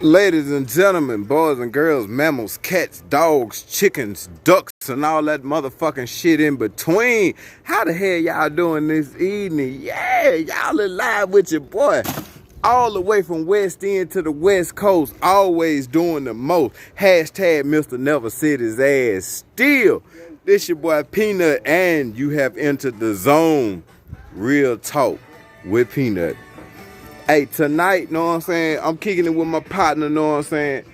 Ladies and gentlemen, boys and girls, mammals, cats, dogs, chickens, ducks, and all that motherfucking shit in between. How the hell y'all doing this evening? Yeah, y'all alive with your boy. All the way from West End to the West Coast, always doing the most. Hashtag Mr. Never Sit His Ass Still. This your boy Peanut, and you have entered the zone. Real talk with Peanut. Hey, tonight, know what I'm saying? I'm kicking it with my partner, know what I'm saying?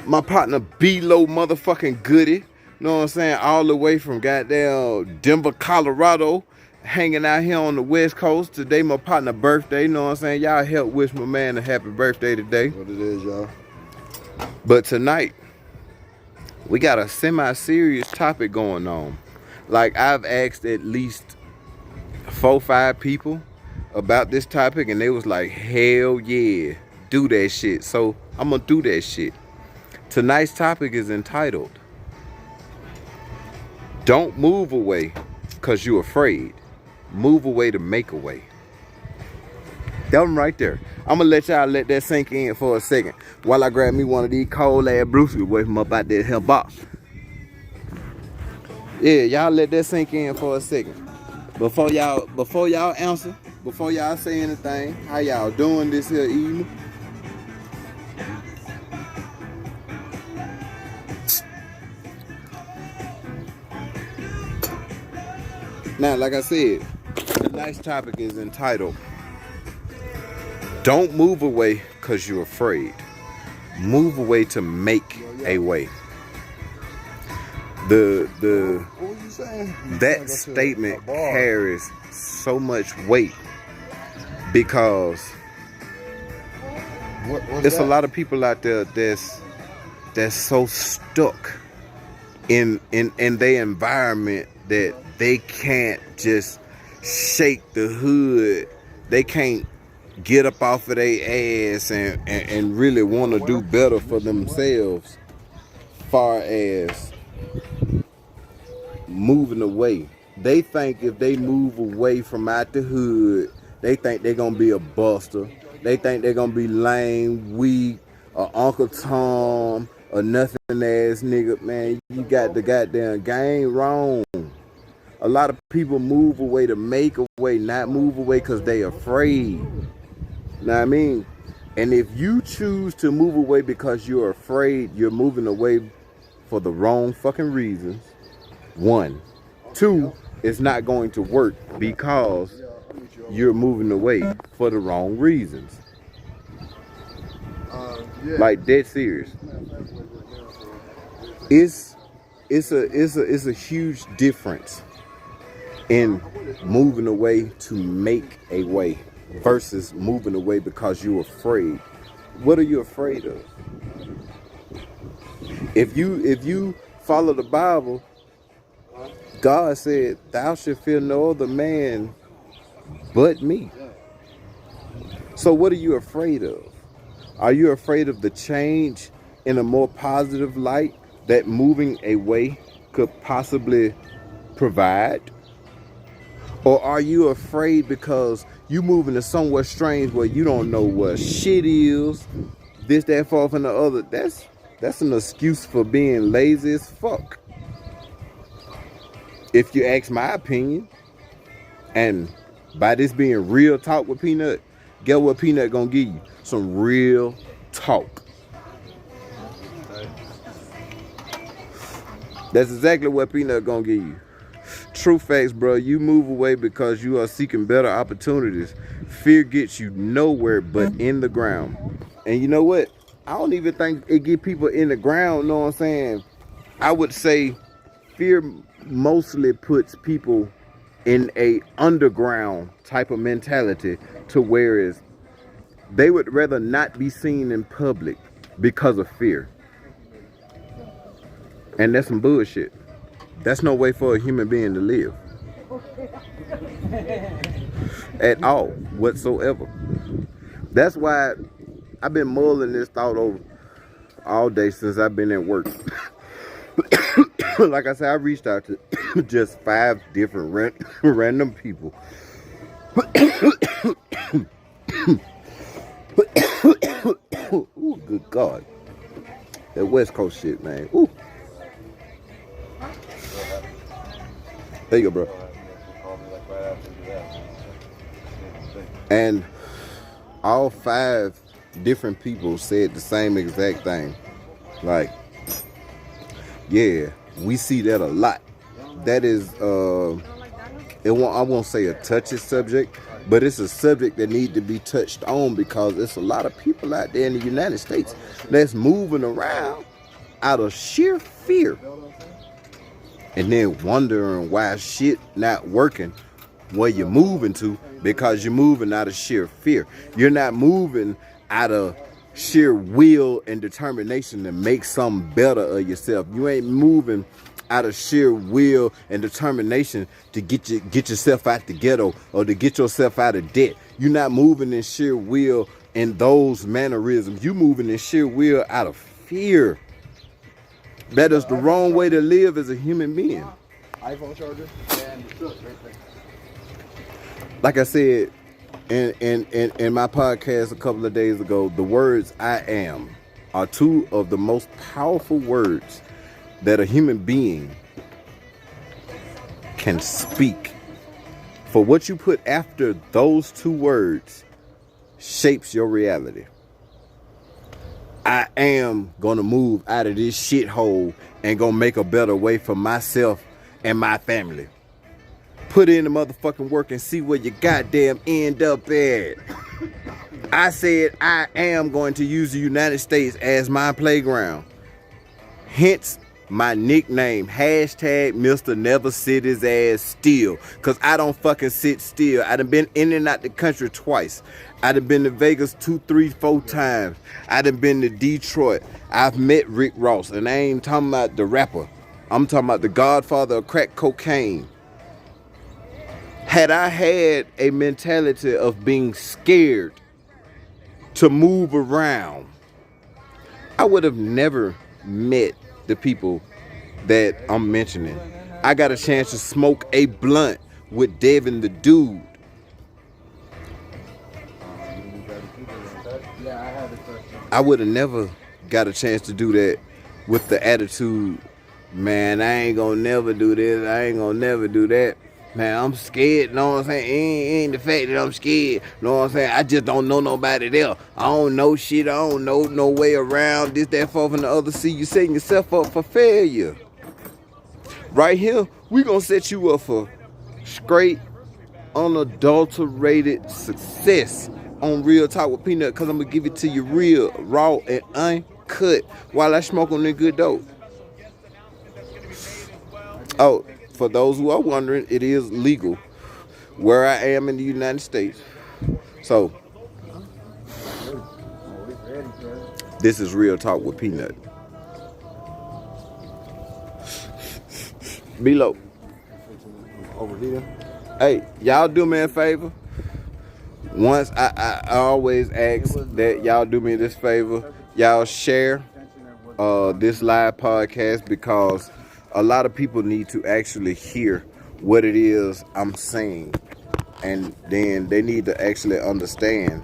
My partner B-Lo motherfucking Goody, know what I'm saying? All the way from goddamn Denver, Colorado, hanging out here on the West Coast. Today, my partner birthday, know what I'm saying? Y'all help wish my man a happy birthday today. What it is, y'all. But tonight, we got a semi-serious topic going on. Like, I've asked at least 4-5 people about this topic, and they was like, hell yeah, do that shit. So I'm gonna do that shit. Tonight's topic is entitled, don't move away because you're afraid. Move away to make a way. That one right there. I'm gonna let y'all let that sink in for a second while I grab me one of these cold ass Brucey away from up out there hell box. Yeah, y'all let that sink in for a second. Before y'all answer, before y'all say anything, how y'all doing this here evening? Now, like I said, tonight's topic is entitled, don't move away because you're afraid. Move away to make a way. What was you saying? That statement carries so much weight because it's a lot of people out there that's so stuck in their environment that they can't just shake the hood. They can't get up off of their ass and really want to do better for themselves, far as moving away. They think if they move away from out the hood, they think they're gonna be a buster. They think they're gonna be lame, weak, or Uncle Tom, or nothing ass nigga. Man, you got the goddamn game wrong. A lot of people move away to make a way, not move away because they afraid. Know what I mean? And if you choose to move away because you're afraid, you're moving away for the wrong fucking reasons. 1. 2, it's not going to work because you're moving away for the wrong reasons. Like, dead serious. It's a huge difference in moving away to make a way versus moving away because you're afraid. What are you afraid of? If you follow the Bible, God said, thou shalt fear no other man but me. So what are you afraid of? Are you afraid of the change in a more positive light that moving away could possibly provide? Or are you afraid because you moving to somewhere strange where you don't know what shit is, this, that, far from the other? That's an excuse for being lazy as fuck. If you ask my opinion, and by this being real talk with Peanut, get what Peanut gonna give you? Some real talk. That's exactly what Peanut gonna give you. True facts, bro. You move away because you are seeking better opportunities. Fear gets you nowhere but in the ground. And you know what? I don't even think it get people in the ground, know what I'm saying? I would say fear mostly puts people in a underground type of mentality to whereas they would rather not be seen in public because of fear. And that's some bullshit. That's no way for a human being to live. At all, whatsoever. That's why I've been mulling this thought over all day since I've been at work. Like I said, I reached out to just 5 different random people. Ooh, good God. That West Coast shit, man. Ooh. There you go, bro. And all 5 different people said the same exact thing. Like, yeah, we see that a lot. That is, I won't say a touchy subject, but it's a subject that needs to be touched on because there's a lot of people out there in the United States that's moving around out of sheer fear. And then wondering why shit not working where you're moving to, because you're moving out of sheer fear. You're not moving out of sheer will and determination to make something better of yourself. You ain't moving out of sheer will and determination to get yourself out the ghetto or to get yourself out of debt. You're not moving in sheer will and those mannerisms. You moving in sheer will out of fear. That is the wrong way to live as a human being. iPhone charger and the truck right there. Like I said in my podcast a couple of days ago, the words I am are 2 of the most powerful words that a human being can speak. For what you put after those 2 words shapes your reality. I am gonna move out of this shithole and gonna make a better way for myself and my family. Put in the motherfucking work and see where you goddamn end up at. I said I am going to use the United States as my playground. Hence my nickname, hashtag Mr. Never Sit His Ass Still. Cause I don't fucking sit still. I done been in and out the country twice. I done been to Vegas 2, 3, 4 times. I done been to Detroit. I've met Rick Ross. And I ain't talking about the rapper. I'm talking about the godfather of crack cocaine. Had I had a mentality of being scared to move around, I would have never met the people that I'm mentioning. I got a chance to smoke a blunt with Devin the Dude. I would have never got a chance to do that with the attitude, man, I ain't gonna never do this, I ain't gonna never do that. Man, I'm scared, know what I'm saying? It ain't the fact that I'm scared, know what I'm saying? I just don't know nobody there. I don't know shit, I don't know no way around this, that, forth, and the other. See, you setting yourself up for failure. Right here, we gonna set you up for straight, unadulterated success on Real Talk with Peanut, because I'm gonna give it to you real, raw, and uncut while I smoke on that good dope. Oh, for those who are wondering, it is legal where I am in the United States. So, this is Real Talk with Peanut. Below. Over here. Hey, y'all do me a favor. Once I always ask that y'all do me this favor. Y'all share this live podcast, because a lot of people need to actually hear what it is I'm saying. And then they need to actually understand,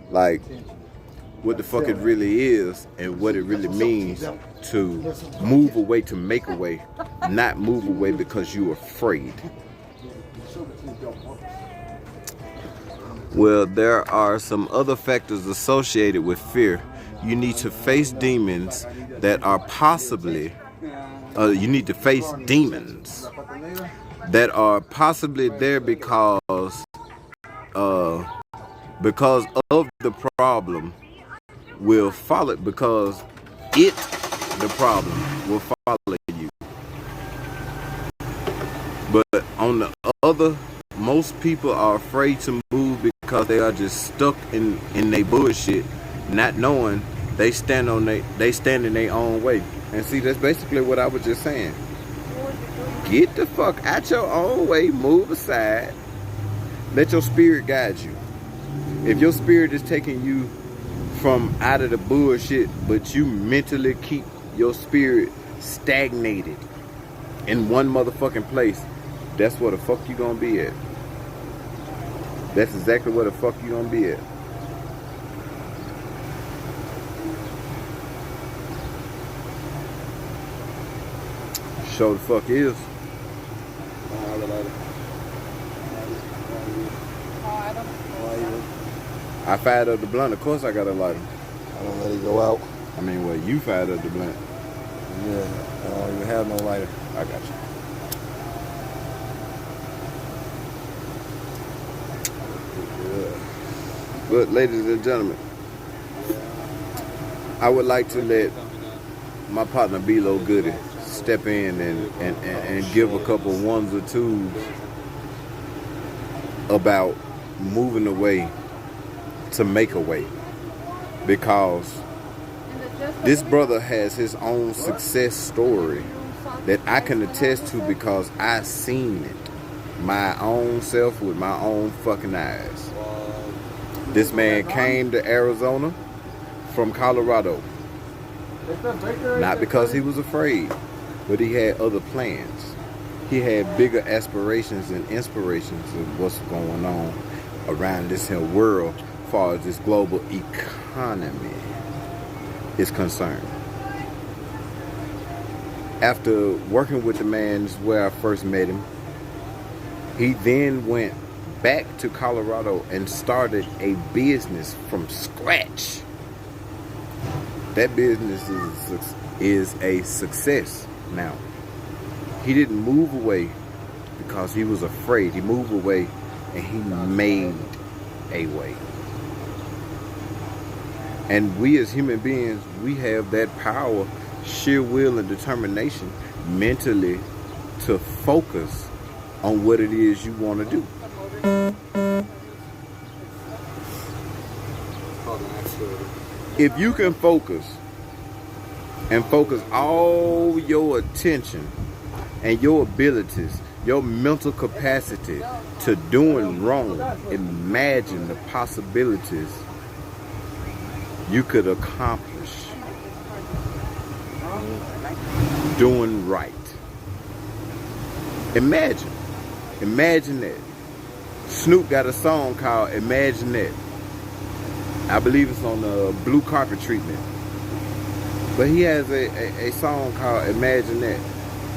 like, what the fuck it really is and what it really means to move away to make a way, not move away because you're afraid. Well, there are some other factors associated with fear. You need to face demons that are possibly, you need to face demons that are possibly there because of the problem will follow, because the problem will follow you. But on the other, most people are afraid to move because they are just stuck in their bullshit, not knowing they stand in their own way. And see, that's basically what I was just saying. Get the fuck out your own way, move aside, let your spirit guide you. If your spirit is taking you from out of the bullshit, but you mentally keep your spirit stagnated in one motherfucking place, that's where the fuck you gonna be at. That's exactly where the fuck you gonna be at. Show the fuck is. I fired up the blunt. Of course I got a lighter. I don't let it go out. I mean, well, you fired up the blunt. Yeah, I don't even have no lighter. I got you. But ladies and gentlemen, I would like to let my partner B-Lo Goody step in and give a couple ones or twos about moving away to make a way, because this brother has his own success story that I can attest to because I seen it my own self with my own fucking eyes. This man came to Arizona from Colorado, not because he was afraid, but he had other plans. He had bigger aspirations and inspirations of what's going on around this here world as far as this global economy is concerned. After working with the man, this is where I first met him. He then went back to Colorado and started a business from scratch. That business is a success now. He didn't move away because he was afraid. He moved away and he made a way. And we as human beings, we have that power, sheer will and determination mentally to focus on what it is you want to do. If you can focus and focus all your attention and your abilities, your mental capacity to doing wrong, imagine the possibilities you could accomplish doing right. Imagine that. Snoop got a song called Imagine That. I believe it's on the Blue Carpet Treatment. But he has a song called Imagine That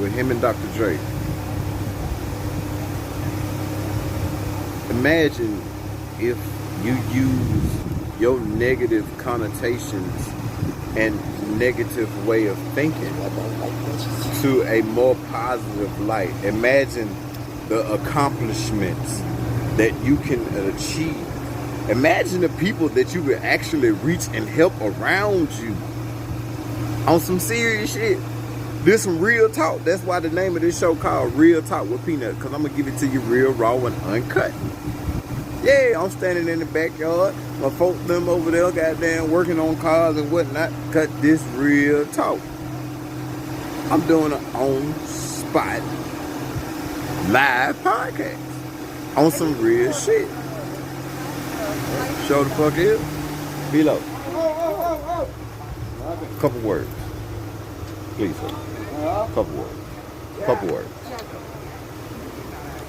with him and Dr. Dre. Imagine if you use your negative connotations and negative way of thinking to a more positive light. Imagine the accomplishments that you can achieve. Imagine the people that you could actually reach and help around you on some serious shit. This some real talk. That's why the name of this show called Real Talk with Peanut, because I'm going to give it to you real, raw, and uncut. Yeah, I'm standing in the backyard. My folks them over there goddamn working on cars and whatnot. Cut this real talk. I'm doing an on-spot live podcast on some real shit. Show the fuck is. B-Lo. Couple words. Please, sir. Couple words.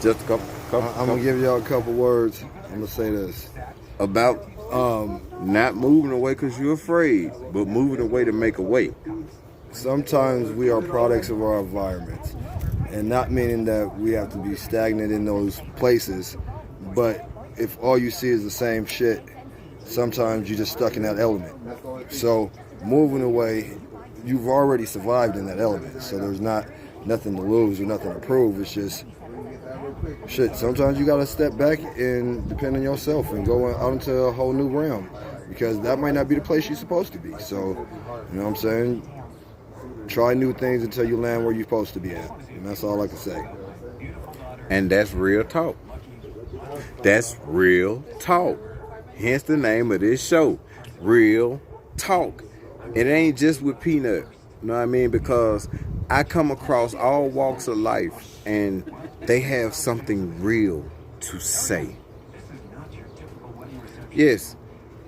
Just a couple. I'm going to give y'all a couple words. I'm going to say this. About not moving away because you're afraid, but moving away to make a way. Sometimes we are products of our environments. And not meaning that we have to be stagnant in those places, but if all you see is the same shit, sometimes you're just stuck in that element. So moving away, you've already survived in that element. So there's nothing to lose or nothing to prove. It's just shit. Sometimes you gotta step back and depend on yourself and go out into a whole new realm, because that might not be the place you're supposed to be. So, you know what I'm saying? Try new things until you land where you're supposed to be at. And that's all I can say. And that's real talk. That's real talk. Hence the name of this show, Real Talk. It ain't just with Peanut, you know what I mean? Because I come across all walks of life and they have something real to say. Yes,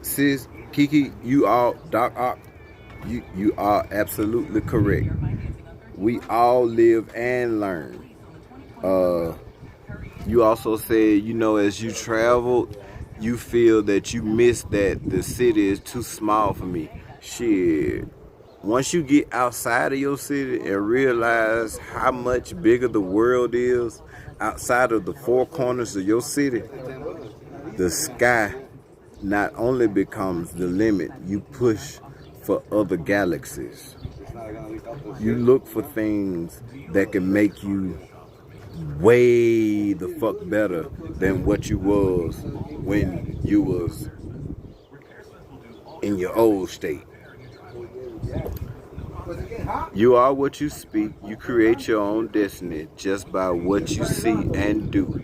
sis, Kiki, you all, Doc Ock, you are absolutely correct. We all live and learn. You also said, you know, as you traveled, you feel that you miss that the city is too small for me. Shit. once you get outside of your city and realize how much bigger the world is outside of the four corners of your city, the sky not only becomes the limit, you push for other galaxies. You look for things that can make you way the fuck better than what you was when you was in your old state. You are what you speak. You create your own destiny just by what you see and do.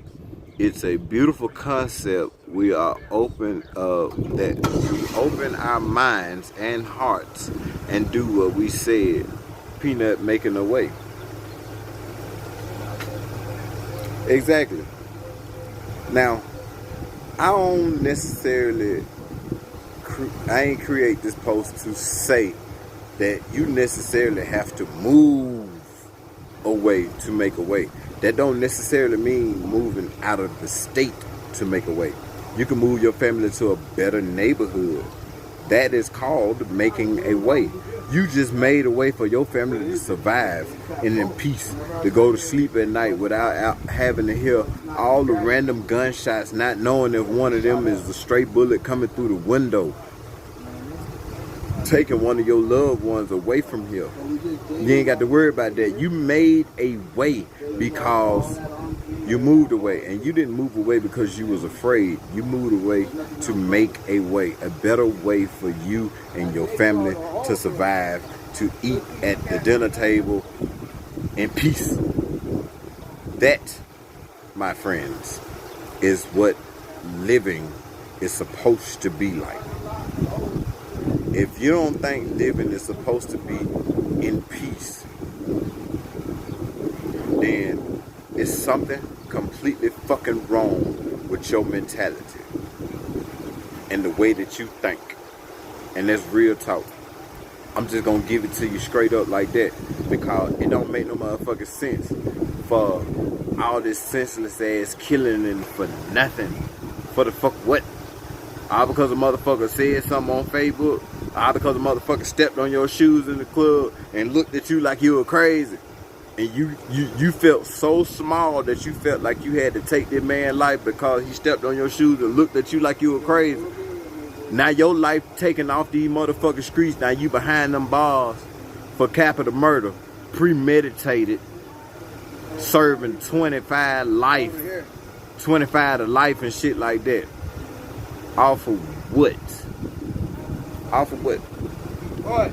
It's a beautiful concept. We are open that we open our minds and hearts and do what we said. Peanut making a way. Exactly. Now, I don't necessarily I ain't create this post to say that you necessarily have to move away to make a way. That don't necessarily mean moving out of the state to make a way. You can move your family to a better neighborhood. That is called making a way. You just made a way for your family to survive and in peace, to go to sleep at night without having to hear all the random gunshots, not knowing if one of them is a stray bullet coming through the window, taking one of your loved ones away from here. You ain't got to worry about that. You made a way because you moved away, and you didn't move away because you was afraid. You moved away to make a way, a better way for you and your family to survive, to eat at the dinner table in peace. That, my friends, is what living is supposed to be like. If you don't think living is supposed to be in peace, then it's something completely fucking wrong with your mentality and the way that you think. And that's real talk. I'm just gonna give it to you straight up like that, because it don't make no motherfucking sense for all this senseless ass killing and for nothing. For the fuck what? All because a motherfucker said something on Facebook. All because a motherfucker stepped on your shoes in the club and looked at you like you were crazy. And you felt so small that you felt like you had to take that man's life because he stepped on your shoes and looked at you like you were crazy. Now your life taking off these motherfucking streets. Now you behind them bars for capital murder, premeditated, serving 25 to life and shit like that. Off of what? Off of what? What?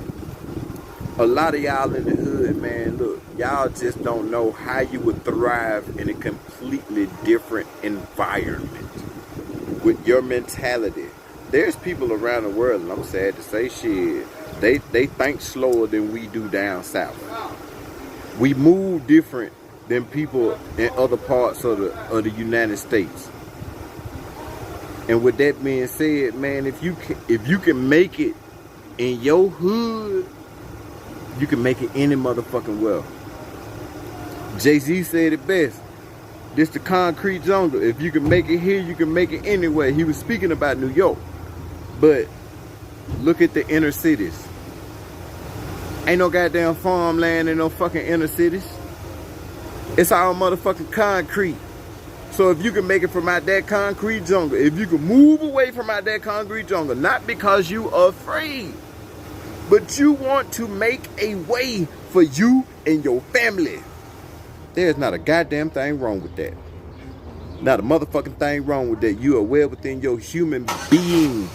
A lot of y'all in the hood, man, look, y'all just don't know how you would thrive in a completely different environment with your mentality. There's people around the world, and I'm sad to say, shit, they think slower than we do down south. We move different than people in other parts of the United States. And with that being said, man, if you can make it in your hood, you can make it any motherfucking well. Jay-Z said it best. This the concrete jungle. If you can make it here, you can make it anywhere. He was speaking about New York. But look at the inner cities. Ain't no goddamn farmland in no fucking inner cities. It's all motherfucking concrete. So if you can make it from out that concrete jungle, if you can move away from out that concrete jungle, not because you are afraid, but you want to make a way for you and your family, there's not a goddamn thing wrong with that. Not a motherfucking thing wrong with that. You are well within your human being,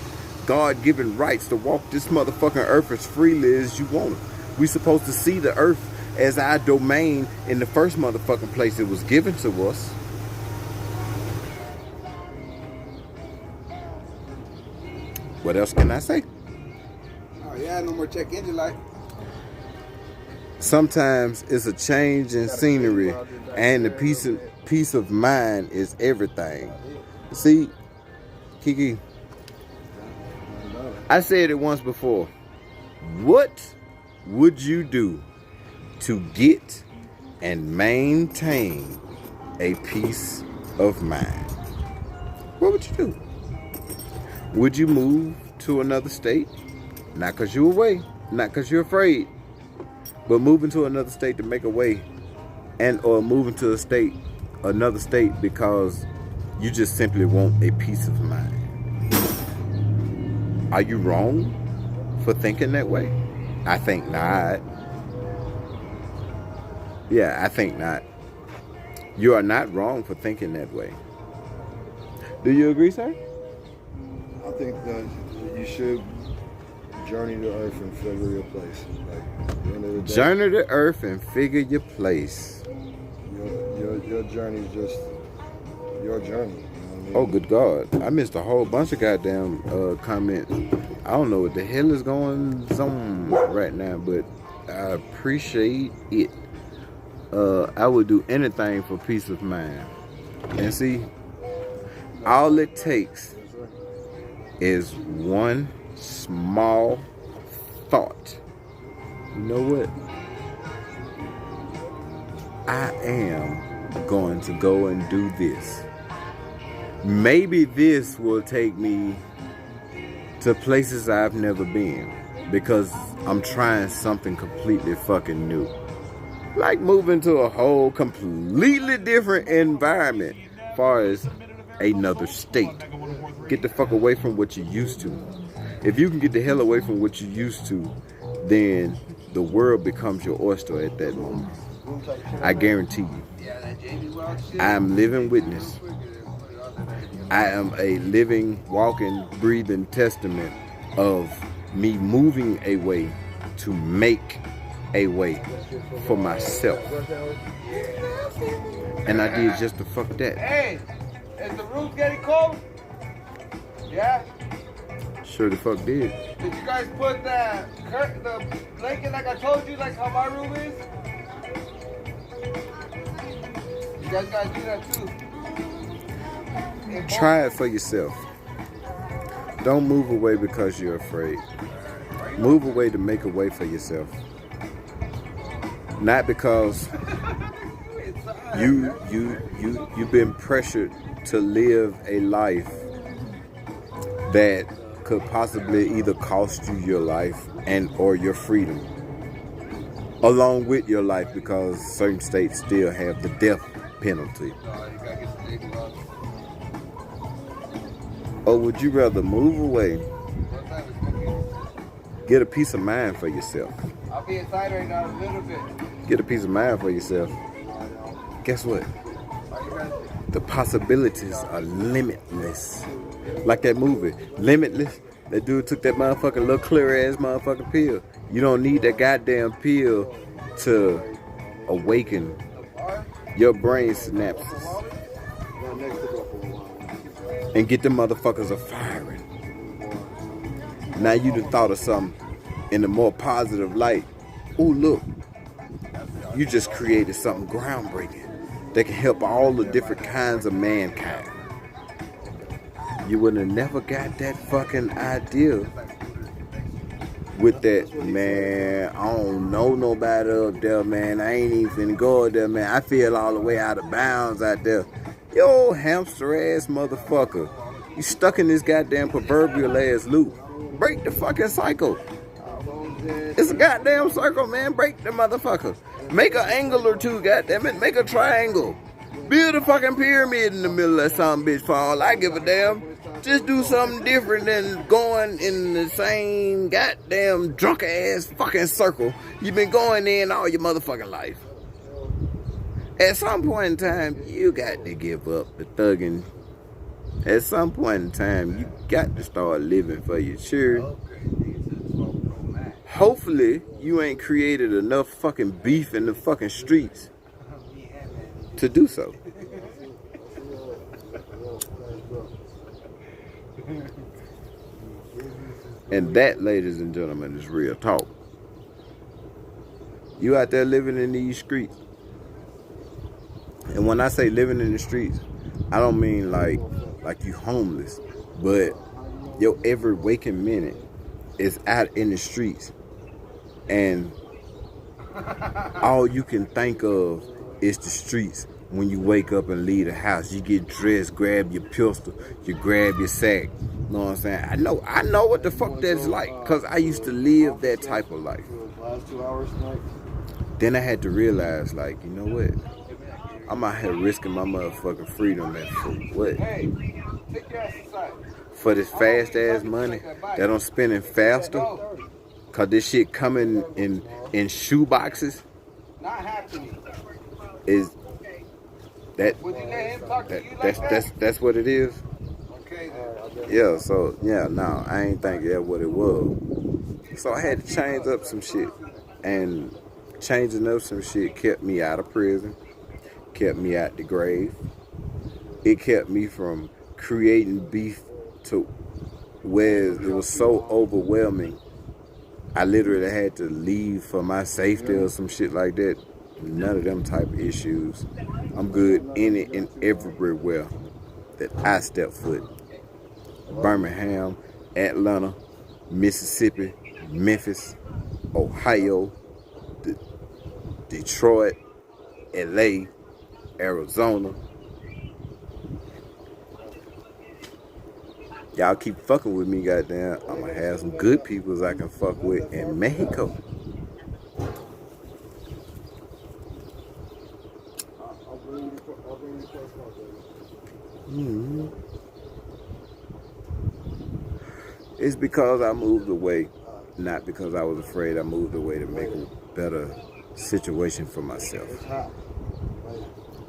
God-given rights to walk this motherfucking earth as freely as you want. We supposed to see the earth as our domain in the first motherfucking place it was given to us. What else can I say? Oh yeah, no more check engine light. Sometimes it's a change in scenery, and the peace of mind is everything. See, Kiki, I said it once before. What would you do to get and maintain a peace of mind? What would you do? Would you move to another state? Not because you're away. Not because you're afraid, but moving to another state to make a way, and or moving to another state because you just simply want a peace of mind. Are you wrong for thinking that way? I think not. Yeah, I think not. You are not wrong for thinking that way. Do you agree, sir? I think that you should journey to Earth and figure your place. Like, at the end of the day, Journey to Earth and figure your place. your journey is just your journey. You know what I mean? Oh, good God. I missed a whole bunch of goddamn comments. I don't know what the hell is going on right now, but I appreciate it. I would do anything for peace of mind. And see, all it takes is one small thought. You know what? I am going to go and do this. Maybe this will take me to places I've never been because I'm trying something completely fucking new. Like moving to a whole completely different environment as far as another state. Get the fuck away from what you're used to. If you can get the hell away from what you're used to, then the world becomes your oyster at that moment. I guarantee you. I am living witness. I am a living, walking, breathing testament of me moving a way to make a way for myself. And I did just the fuck that. Hey, is the room getting cold? Yeah? Sure the fuck did. Did you guys put the blanket like I told you, like how my room is? You guys gotta do that too. Try it for yourself. Don't move away because you're afraid. Move away to make a way for yourself. Not because you've been pressured to live a life that could possibly either cost you your life and or your freedom, along with your life, because certain states still have the death penalty. Or would you rather move away, get a peace of mind for yourself? I'll be inside right now a little bit. Get a peace of mind for yourself. Guess what? The possibilities are limitless. Like that movie, Limitless. That dude took that motherfucking little clear ass motherfucking pill. You don't need that goddamn pill to awaken your brain synapses and get the motherfuckers a firing. Now you done thought of something in a more positive light. Ooh, look. You just created something groundbreaking that can help all the different kinds of mankind. You would have never got that fucking idea with that, man, I don't know nobody up there, man. I ain't even finna go up there, man. I feel all the way out of bounds out there. Yo, hamster ass motherfucker. You stuck in this goddamn proverbial ass loop. Break the fucking cycle. It's a goddamn circle, man. Break the motherfucker. Make an angle or two, goddammit. Make a triangle. Build a fucking pyramid in the middle of some bitch for all I give a damn. Just do something different than going in the same goddamn drunk ass fucking circle you've been going in all your motherfucking life. At some point in time, you got to give up the thugging. At some point in time, you got to start living for your children. Hopefully, you ain't created enough fucking beef in the fucking streets to do so. And that, ladies and gentlemen, is real talk. You out there living in these streets. And when I say living in the streets, I don't mean like you homeless, but your every waking minute is out in the streets. And all you can think of is the streets. When you wake up and leave the house, you get dressed, grab your pistol, you grab your sack, Know what I'm saying? I know what the fuck that's like, cause I used to live that type of life. Last 2 hours tonight. Then I had to realize, like, you know what? I'm out here risking my motherfucking freedom, and for what? Hey, take your ass aside. For this fast ass money that I'm spending faster, cause this shit coming in shoe boxes. Not happening. Is that Would you let him talk to you like that? that's what it is? Okay, then. Yeah, so yeah, no, I ain't think that what it was. So I had to change up some shit, and changing up some shit kept me out of prison, kept me out the grave. It kept me from creating beef to where it was so overwhelming. I literally had to leave for my safety or some shit like that. None of them type of issues. I'm good in it and everywhere that I step foot. Birmingham, Atlanta, Mississippi, Memphis, Ohio, Detroit, LA, Arizona. Y'all keep fucking with me, goddamn. I'm gonna have some good peoples I can fuck with in Mexico. It's because I moved away, not because I was afraid. I moved away to make a better situation for myself.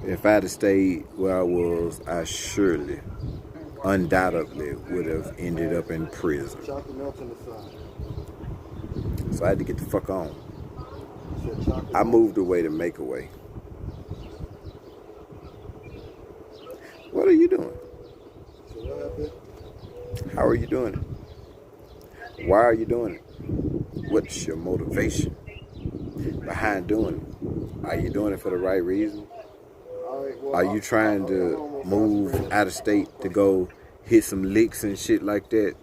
If I'd have stayed where I was, I surely, undoubtedly would have ended up in prison. So I had to get the fuck on. I moved away to make a way. What are you doing? How are you doing it? Why are you doing it? What's your motivation behind doing it? Are you doing it for the right reason? Are you trying to move out of state to go hit some licks and shit like that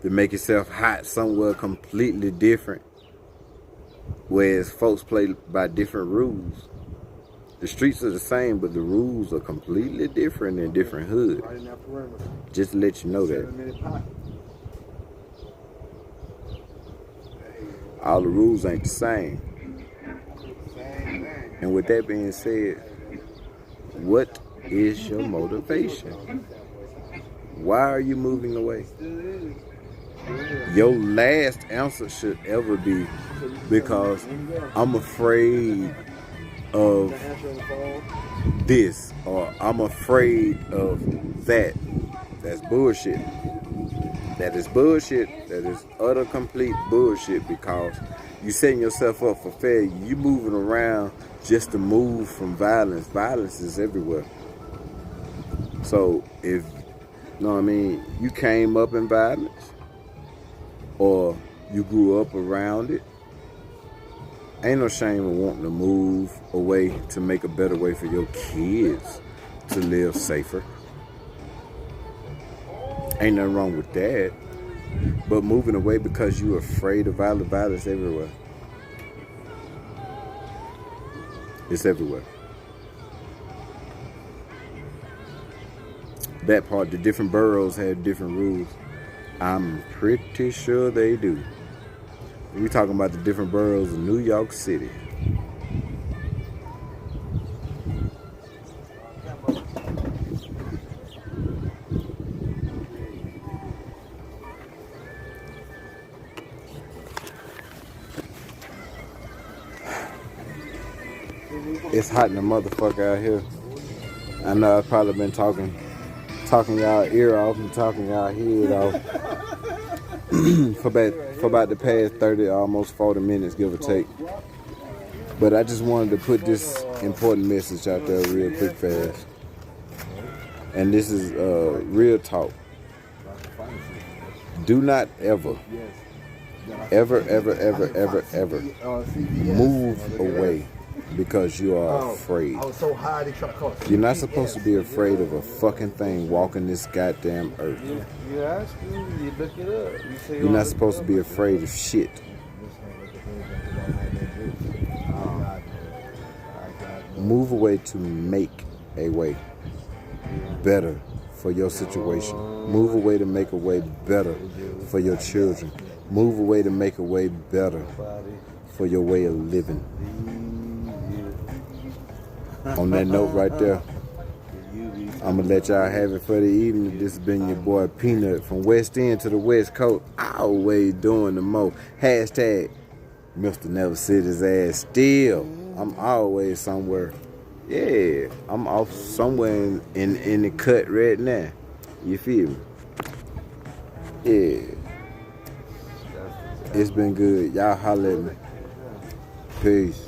to make yourself hot somewhere completely different, whereas folks play by different rules? The streets are the same, but the rules are completely different in different hoods. Just to let you know that. All the rules ain't the same. And with that being said, what is your motivation? Why are you moving away? Your last answer should ever be because I'm afraid of this, or I'm afraid of that. That's bullshit. That is bullshit. That is utter complete bullshit, because you setting yourself up for failure. You moving around just to move from violence. Violence is everywhere. So if, you know what I mean, you came up in violence or you grew up around it, ain't no shame in wanting to move away to make a better way for your kids to live safer. Ain't nothing wrong with that. But moving away because you're afraid of violence everywhere. It's everywhere. That part, the different boroughs have different rules. I'm pretty sure they do. We talking about the different boroughs of New York City. It's hot in the motherfucker out here. I know I've probably been talking y'all ear off and talking y'all head off for about the past 30, almost 40 minutes, give or take. But I just wanted to put this important message out there real quick fast. And this is real talk. Do not ever move away because you are afraid. You're not supposed to be afraid of a fucking thing walking this goddamn earth. You ask me, you look it up. You're not supposed to be afraid of shit. Move away to make a way better for for your situation. Move away to make a way better for your children. Move away to make a way better for your way of living. On that note right there, I'm going to let y'all have it for the evening. This has been your boy Peanut from West End to the West Coast. Always doing the most. Hashtag Mr. Never Sit His Ass Still. I'm always somewhere. Yeah, I'm off somewhere in the cut right now. You feel me? Yeah. It's been good. Y'all holler at me. Peace.